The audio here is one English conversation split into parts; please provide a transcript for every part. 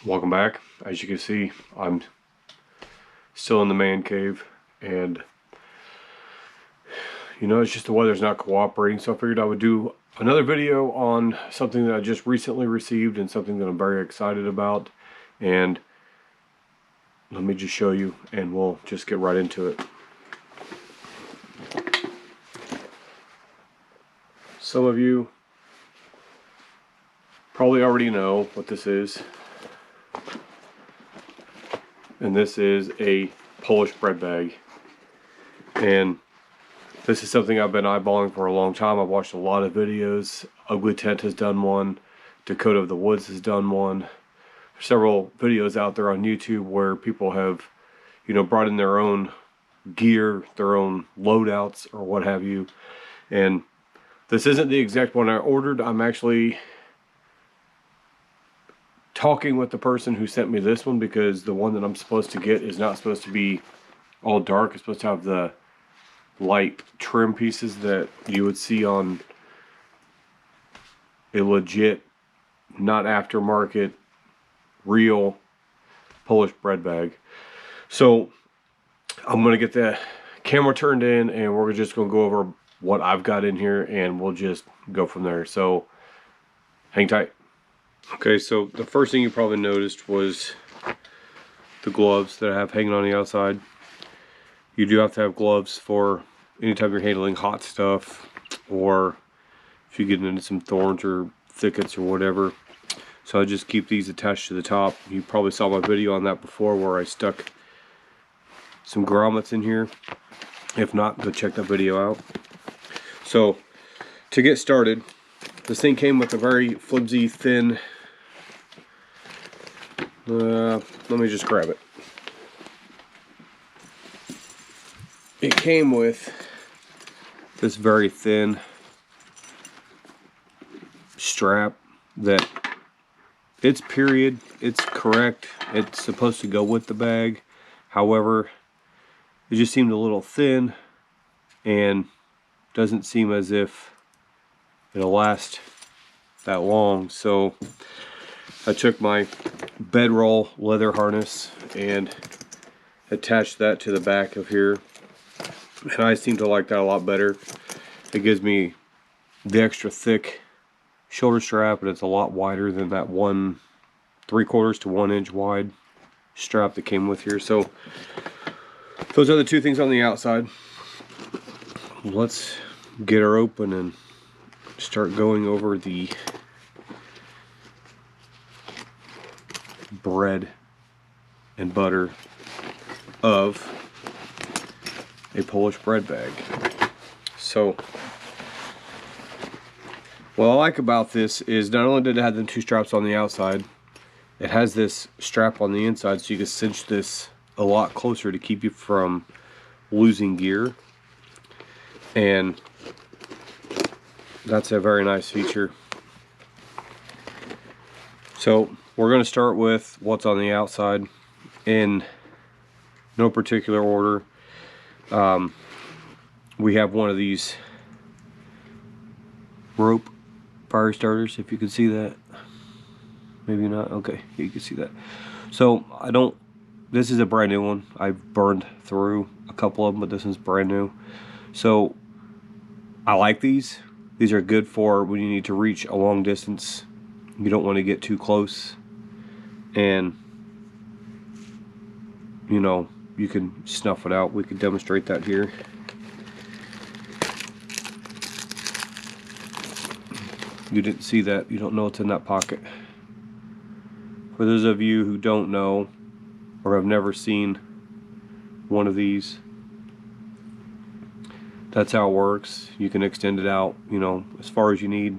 Welcome back. As you can see, I'm still in the man cave, and it's just the weather's not cooperating, so I figured I would do another video on something that I just recently received and something that I'm very excited about. And let me just show you, and we'll just get right into it. Some of you probably already know what this is. And this is a Polish bread bag. And this is something I've been eyeballing for a long time. I've watched a lot of videos. Ugly Tent has done one. Dakota of the Woods has done one. There's several videos out there on YouTube where people have, brought in their own gear, their own loadouts or what have you. And this isn't the exact one I ordered. I'm actually talking with the person who sent me this one, because the one that I'm supposed to get is not supposed to be all dark. It's supposed to have the light trim pieces that you would see on a legit, not aftermarket, real Polish bread bag. So I'm going to get the camera turned in, and we're just going to go over what I've got in here, and we'll just go from there. So hang tight. Okay, so the first thing you probably noticed was the gloves that I have hanging on the outside. You do have to have gloves for anytime you're handling hot stuff, or if you get into some thorns or thickets or whatever. So I just keep these attached to the top. You probably saw my video on that before where I stuck some grommets in here. If not, go check that video out. So to get started, this thing came with a very flimsy, thin, let me just grab it. It came with this very thin strap that it's period, it's correct, it's supposed to go with the bag. However, it just seemed a little thin and doesn't seem as if it'll last that long. So I took my bedroll leather harness and attached that to the back of here, and I seem to like that a lot better. It gives me the extra thick shoulder strap, and it's a lot wider than that 1 3/4 to 1 inch wide strap that came with here. So those are the two things on the outside. Let's get her open and start going over the bread and butter of a Polish bread bag. So what I like about this is not only did it have the 2 straps on the outside, it has this strap on the inside, so you can cinch this a lot closer to keep you from losing gear, and that's a very nice feature. So we're going to start with what's on the outside in no particular order. We have one of these rope fire starters, if you can see that. Maybe not. Okay, you can see that. So this is a brand new one. I've burned through a couple of them, but this one's brand new. So I like these. These are good for when you need to reach a long distance. You don't want to get too close, and you can snuff it out. We could demonstrate that here. You didn't see that. You don't know what's in that pocket. For those of you who don't know or have never seen one of these, that's how it works. You can extend it out, as far as you need,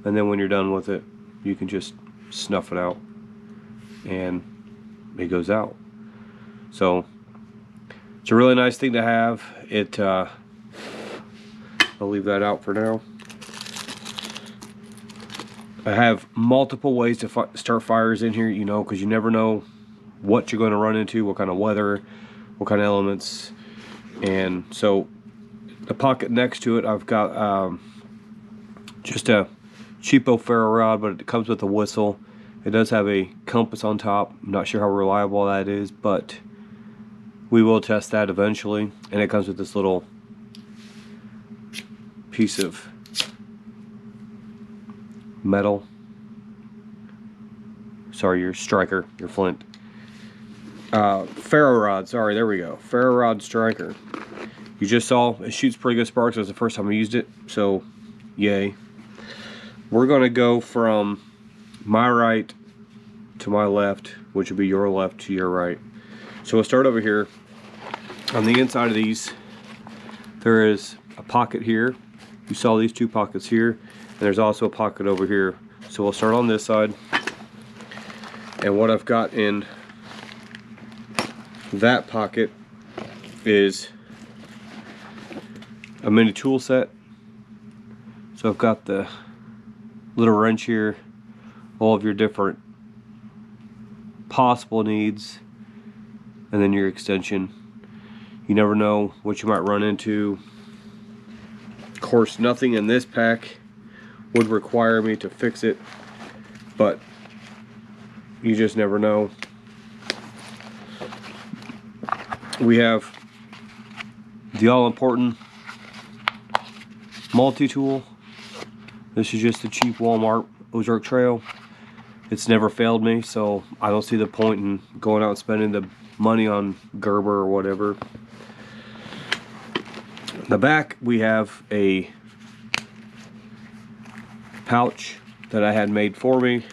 and then when you're done with it, you can just snuff it out and it goes out. So it's a really nice thing to have. I'll leave that out for now. I have multiple ways to start fires in here, because you never know what you're going to run into, what kind of weather, what kind of elements. And so the pocket next to it, I've got just a cheapo ferro rod, but it comes with a whistle It does have a compass on top. I'm not sure how reliable that is, but we will test that eventually. And it comes with this little piece of metal. Sorry, your striker, your flint. Ferro rod, sorry, there we go. Ferro rod striker. You just saw it shoots pretty good sparks. It was the first time I used it, so yay. We're gonna go from my right to my left, which would be your left to your right. So we'll start over here. On the inside of these, there is a pocket here. You saw these two pockets here, and there's also a pocket over here. So we'll start on this side. And what I've got in that pocket is a mini tool set. So I've got the little wrench here, all of your different possible needs, and then your extension. You never know what you might run into. Of course, nothing in this pack would require me to fix it, but you just never know. We have the all-important multi-tool. This is just a cheap Walmart Ozark Trail. It's never failed me, so I don't see the point in going out and spending the money on Gerber or whatever. In the back, we have a pouch that I had made for me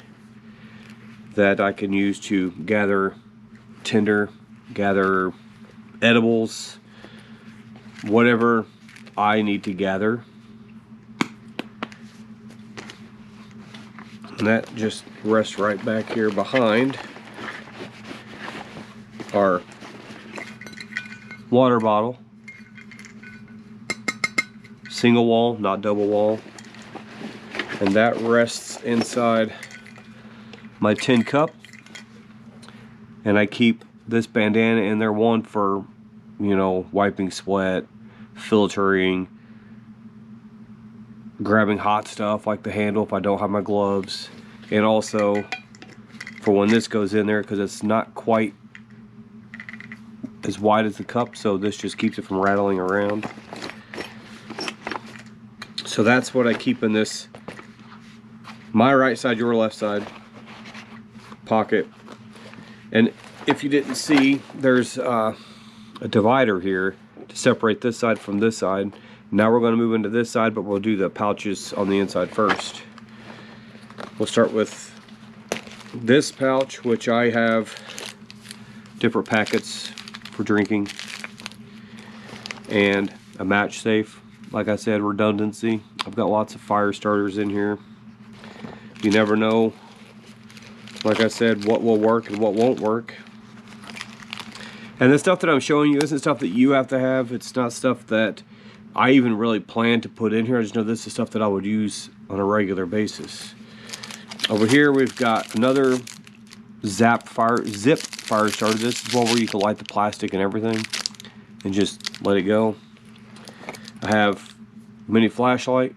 that I can use to gather tinder, gather edibles, whatever I need to gather. And that just rests right back here behind our water bottle. Single wall, not double wall. And that rests inside my tin cup. And I keep this bandana in there, one for, you know, wiping sweat, filtering, grabbing hot stuff like the handle if I don't have my gloves, and also for when this goes in there, because it's not quite as wide as the cup, so this just keeps it from rattling around. So that's what I keep in this, my right side, your left side pocket. And if you didn't see, there's a divider here to separate this side from this side. Now we're going to move into this side, but we'll do the pouches on the inside first. We'll start with this pouch, which I have different packets for drinking, and a match safe. Like I said, redundancy. I've got lots of fire starters in here. You never know, like I said, what will work and what won't work. And the stuff that I'm showing you isn't stuff that you have to have. It's not stuff that I even really plan to put in here. I just know this is stuff that I would use on a regular basis. Over here we've got another zip fire starter. This is one where you can light the plastic and everything and just let it go. I have a mini flashlight.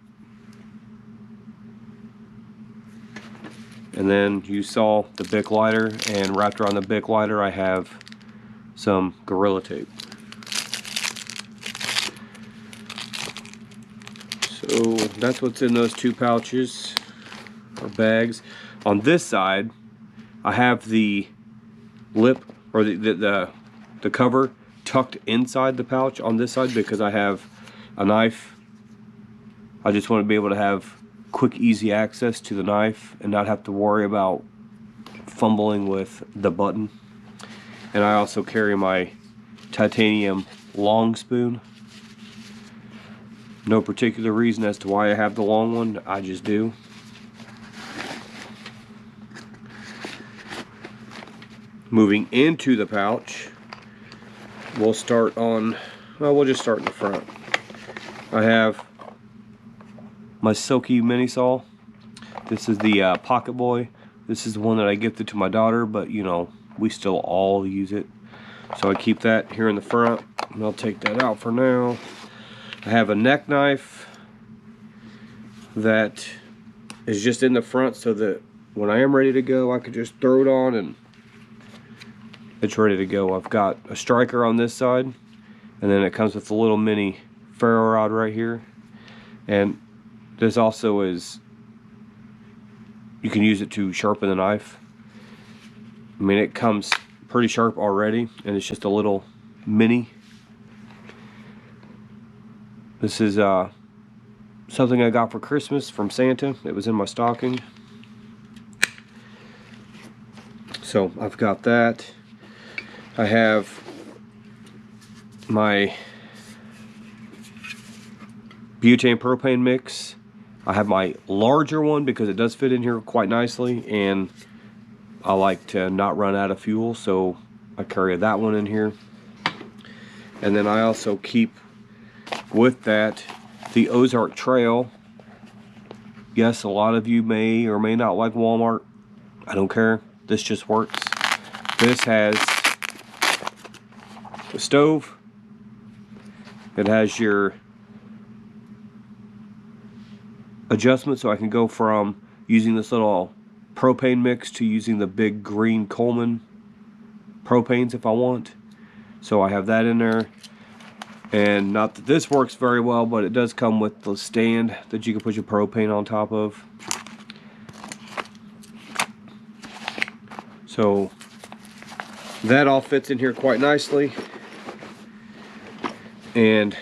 And then you saw the Bic lighter, and wrapped around the Bic lighter I have some Gorilla Tape. So that's what's in those two pouches or bags. On this side, I have the lip, or the cover tucked inside the pouch on this side because I have a knife. I just want to be able to have quick, easy access to the knife and not have to worry about fumbling with the button. And I also carry my titanium long spoon. No particular reason as to why I have the long one, I just do. Moving into the pouch, we'll start on, well, we'll just start in the front. I have my Silky mini saw. This is the Pocket Boy. This is the one that I gifted to my daughter, but you know, we still all use it. So I keep that here in the front, and I'll take that out for now. I have a neck knife that is just in the front so that when I am ready to go, I could just throw it on and it's ready to go. I've got a striker on this side, and then it comes with a little mini ferro rod right here. And this also is, you can use it to sharpen the knife. I mean, it comes pretty sharp already, and it's just a little mini. This is something I got for Christmas from Santa. It was in my stocking. So I've got that. I have my butane propane mix. I have my larger one because it does fit in here quite nicely, and I like to not run out of fuel, so I carry that one in here. And then I also keep with that the Ozark Trail. Yes, a lot of you may or may not like Walmart. I don't care. This just works. This has the stove. It has your adjustment, so I can go from using this little propane mix to using the big green Coleman propanes if I want. So I have that in there. And not that this works very well, but it does come with the stand that you can put your propane on top of. So that all fits in here quite nicely. And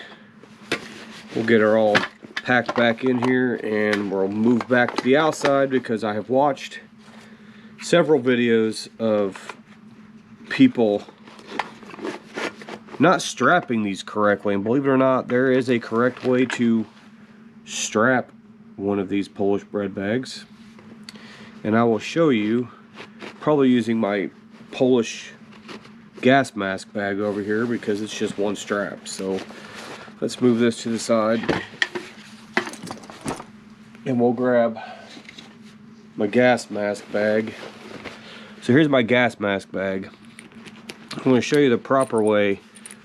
we'll get her all packed back in here, and we'll move back to the outside because I have watched several videos of people not strapping these correctly, and believe it or not, there is a correct way to strap one of these Polish bread bags, and I will show you, probably using my Polish gas mask bag over here because it's just one strap. So let's move this to the side, and we'll grab my gas mask bag. So here's my gas mask bag. I'm going to show you the proper way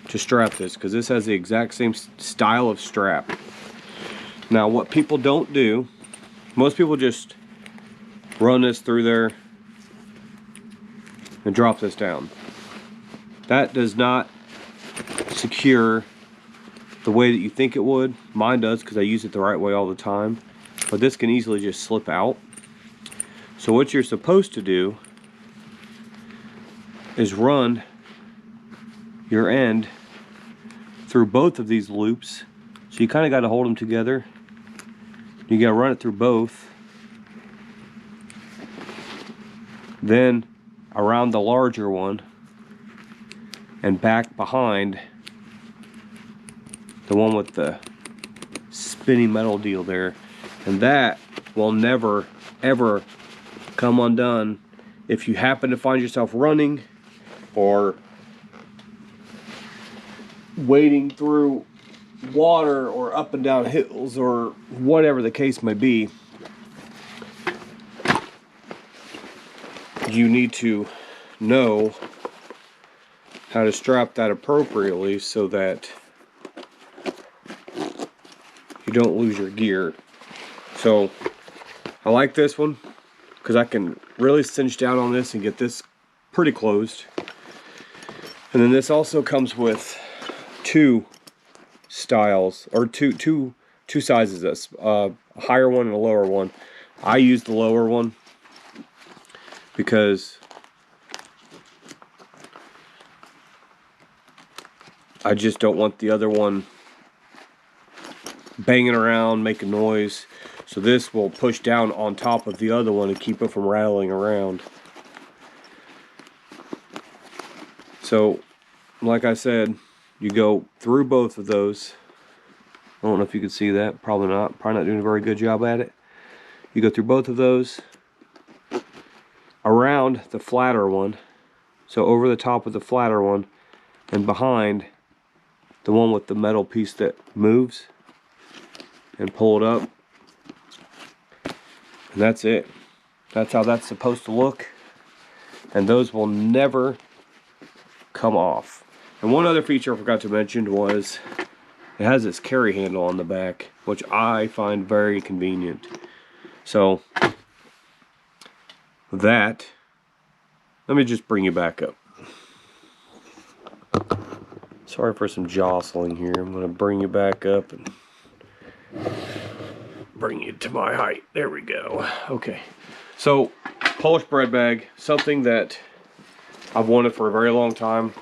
to strap this, because this has the exact same style of strap. Now what people don't do, most people just run this through there and drop this down. That does not secure the way that you think it would. Mine does, because I use it the right way all the time, but this can easily just slip out. So what you're supposed to do is run your end through both of these loops. So you kind of got to hold them together. You got to run it through both. Then around the larger one and back behind the one with the spinning metal deal there. And that will never ever come undone if you happen to find yourself running or wading through water or up and down hills or whatever the case may be. You need to know how to strap that appropriately so that you don't lose your gear. So I like this one because I can really cinch down on this and get this pretty closed. And then this also comes with two styles, or two sizes, a higher one and a lower one. I use the lower one because I just don't want the other one banging around, making noise. So this will push down on top of the other one and keep it from rattling around. So, like I said, you go through both of those. I don't know if you can see that. Probably not. Probably not doing a very good job at it. You go through both of those, around the flatter one, so over the top of the flatter one, and behind the one with the metal piece that moves, and pull it up. And that's it. That's how that's supposed to look. And those will never come off. And one other feature I forgot to mention was it has this carry handle on the back, which I find very convenient. So that, let me just bring you back up. Sorry for some jostling here. I'm going to bring you back up and bring you to my height. There we go. Okay. So, Polish bread bag, something that I've wanted for a very long time.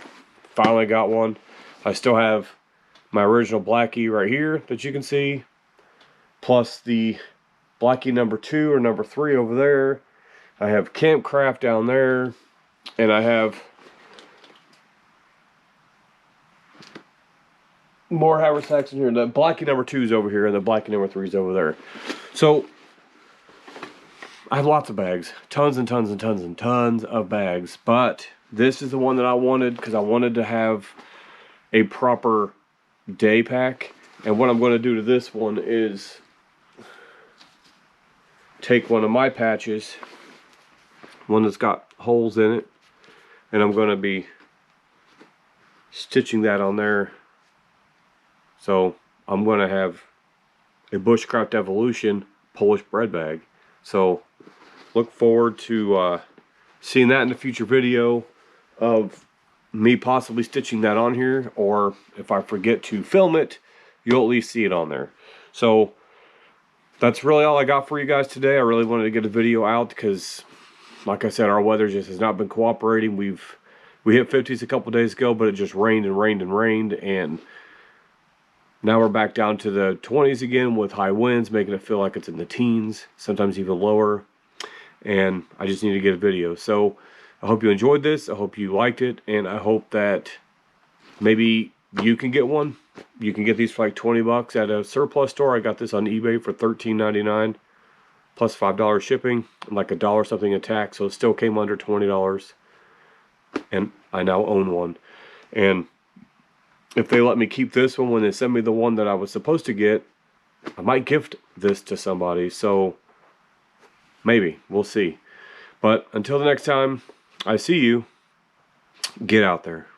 Finally got one. I still have my original Blackie right here that you can see, plus the Blackie number 2 or number 3 over there. I have Campcraft down there, and I have more haversacks in here. The Blackie number 2 is over here, and the Blackie number 3 is over there. So I have lots of bags, tons and tons and tons and tons of bags, but this is the one that I wanted because I wanted to have a proper day pack. And what I'm going to do to this one is take one of my patches, one that's got holes in it, and I'm going to be stitching that on there. So I'm going to have a Bushcraft Evolution Polish bread bag. So look forward to seeing that in a future video of me possibly stitching that on here, or if I forget to film it, you'll at least see it on there. So that's really all I got for you guys today. I really wanted to get a video out because, like I said, our weather just has not been cooperating. We hit 50s a couple days ago, but it just rained and rained and rained, and now we're back down to the 20s again with high winds, making it feel like it's in the teens, sometimes even lower. And I just need to get a video. So I hope you enjoyed this. I hope you liked it, and I hope that maybe you can get one. You can get these for like 20 bucks at a surplus store. I got this on eBay for $13.99 plus $5 shipping and like $1 something a tax, so it still came under $20. And I now own one. And if they let me keep this one when they send me the one that I was supposed to get, I might gift this to somebody. So maybe, we'll see. But until the next time I see you, get out there.